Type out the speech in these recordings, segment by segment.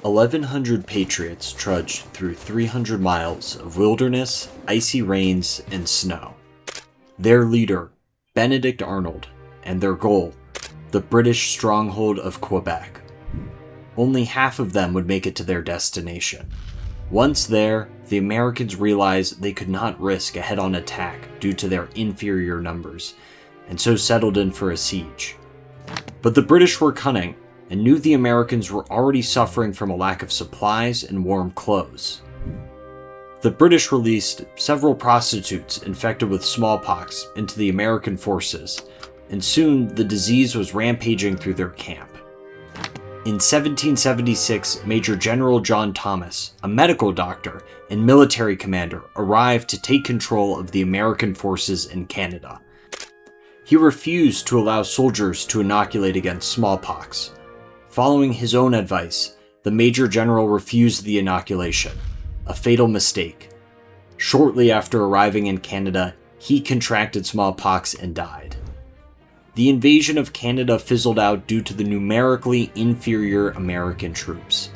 1,100 patriots trudged through 300 miles of wilderness, icy rains, and snow. Their leader, Benedict Arnold, and their goal, the British stronghold of Quebec. Only half of them would make it to their destination. Once there, the Americans realized they could not risk a head-on attack due to their inferior numbers, and so settled in for a siege. But the British were cunning, and knew the Americans were already suffering from a lack of supplies and warm clothes. The British released several prostitutes infected with smallpox into the American forces, and soon the disease was rampaging through their camp. In 1776, Major General John Thomas, a medical doctor and military commander, arrived to take control of the American forces in Canada. He refused to allow soldiers to inoculate against smallpox. Following his own advice, the Major General refused the inoculation, a fatal mistake. Shortly after arriving in Canada, he contracted smallpox and died. The invasion of Canada fizzled out due to the numerically inferior American troops.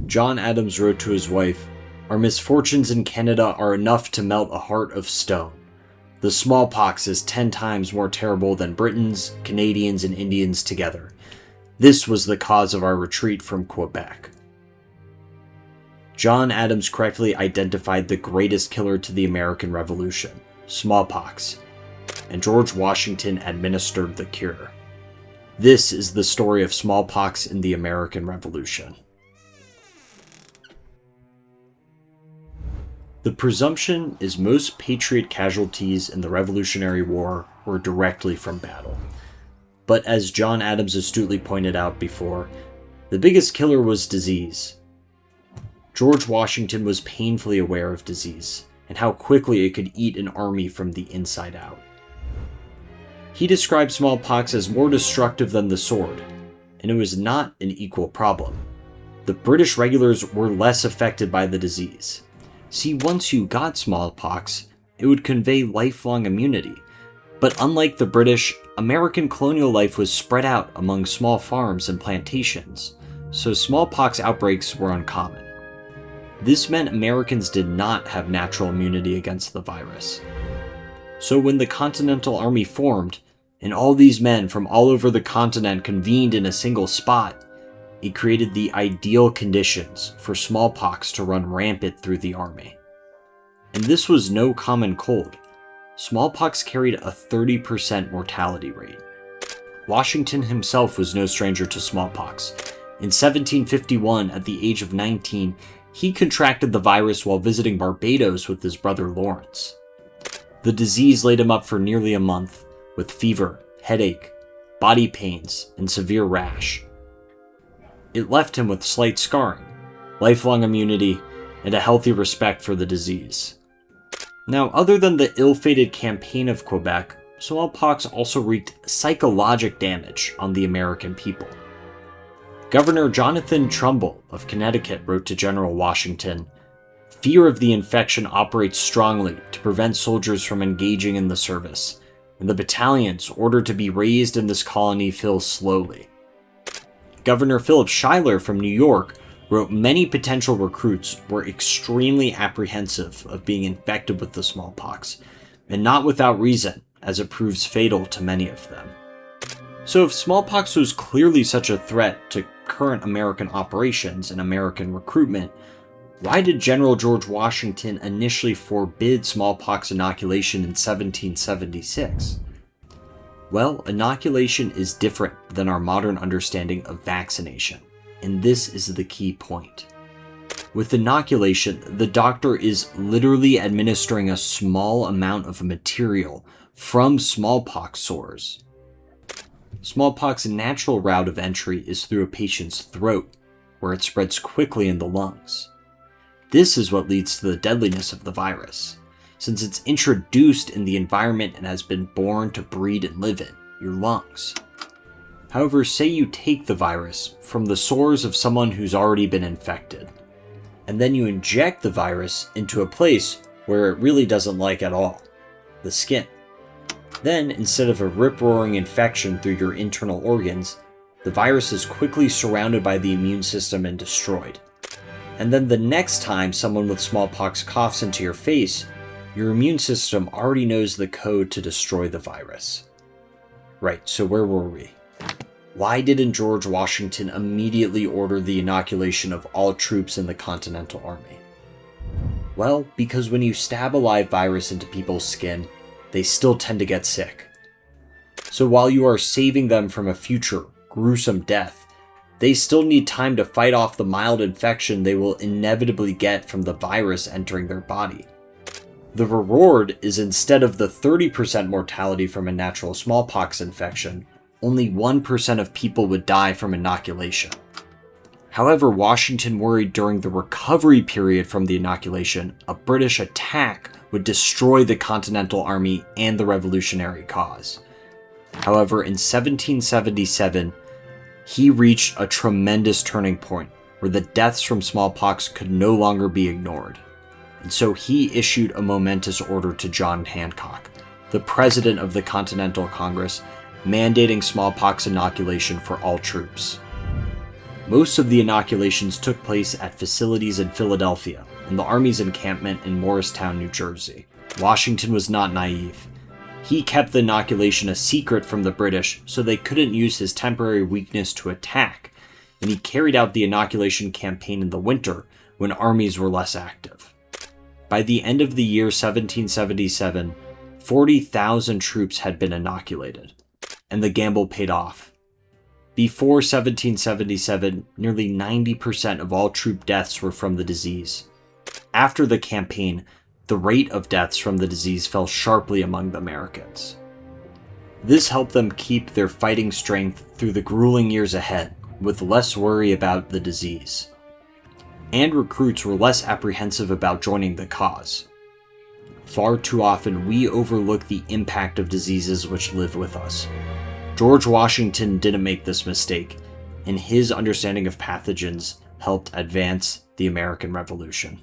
John Adams wrote to his wife, "Our misfortunes in Canada are enough to melt a heart of stone. The smallpox is 10 times more terrible than Britons, Canadians, and Indians together. This was the cause of our retreat from Quebec." John Adams correctly identified the greatest killer to the American Revolution, smallpox, and George Washington administered the cure. This is the story of smallpox in the American Revolution. The presumption is most Patriot casualties in the Revolutionary War were directly from battle. But as John Adams astutely pointed out before, the biggest killer was disease. George Washington was painfully aware of disease, and how quickly it could eat an army from the inside out. He described smallpox as more destructive than the sword, and it was not an equal problem. The British regulars were less affected by the disease. See, once you got smallpox, it would convey lifelong immunity. But unlike the British, American colonial life was spread out among small farms and plantations, so smallpox outbreaks were uncommon. This meant Americans did not have natural immunity against the virus. So when the Continental Army formed, and all these men from all over the continent convened in a single spot, it created the ideal conditions for smallpox to run rampant through the army. And this was no common cold. Smallpox carried a 30% mortality rate. Washington himself was no stranger to smallpox. In 1751, at the age of 19, he contracted the virus while visiting Barbados with his brother Lawrence. The disease laid him up for nearly a month, with fever, headache, body pains, and severe rash. It left him with slight scarring, lifelong immunity, and a healthy respect for the disease. Now, other than the ill-fated campaign of Quebec, smallpox also wreaked psychological damage on the American people. Governor Jonathan Trumbull of Connecticut wrote to General Washington, "Fear of the infection operates strongly to prevent soldiers from engaging in the service, and the battalions ordered to be raised in this colony fill slowly." Governor Philip Schuyler from New York wrote many potential recruits were extremely apprehensive of being infected with the smallpox, and not without reason, as it proves fatal to many of them. So if smallpox was clearly such a threat to current American operations and American recruitment, why did General George Washington initially forbid smallpox inoculation in 1776? Well, inoculation is different than our modern understanding of vaccination, and this is the key point. With inoculation, the doctor is literally administering a small amount of material from smallpox sores. Smallpox's natural route of entry is through a patient's throat, where it spreads quickly in the lungs. This is what leads to the deadliness of the virus, since it's introduced in the environment and has been born to breed and live in, your lungs. However, say you take the virus from the sores of someone who's already been infected, and then you inject the virus into a place where it really doesn't like at all, the skin. Then, instead of a rip-roaring infection through your internal organs, the virus is quickly surrounded by the immune system and destroyed. And then the next time someone with smallpox coughs into your face, your immune system already knows the code to destroy the virus. Right, so where were we? Why didn't George Washington immediately order the inoculation of all troops in the Continental Army? Well, because when you stab a live virus into people's skin, they still tend to get sick. So while you are saving them from a future, gruesome death, they still need time to fight off the mild infection they will inevitably get from the virus entering their body. The reward is, instead of the 30% mortality from a natural smallpox infection, only 1% of people would die from inoculation. However, Washington worried during the recovery period from the inoculation, a British attack would destroy the Continental Army and the revolutionary cause. However, in 1777, he reached a tremendous turning point where the deaths from smallpox could no longer be ignored. And so he issued a momentous order to John Hancock, the president of the Continental Congress, mandating smallpox inoculation for all troops. Most of the inoculations took place at facilities in Philadelphia and the Army's encampment in Morristown, New Jersey. Washington was not naive. He kept the inoculation a secret from the British so they couldn't use his temporary weakness to attack, and he carried out the inoculation campaign in the winter when armies were less active. By the end of the year 1777, 40,000 troops had been inoculated, and the gamble paid off. Before 1777, nearly 90% of all troop deaths were from the disease. After the campaign, the rate of deaths from the disease fell sharply among the Americans. This helped them keep their fighting strength through the grueling years ahead, with less worry about the disease. And recruits were less apprehensive about joining the cause. Far too often, we overlook the impact of diseases which live with us. George Washington didn't make this mistake, and his understanding of pathogens helped advance the American Revolution.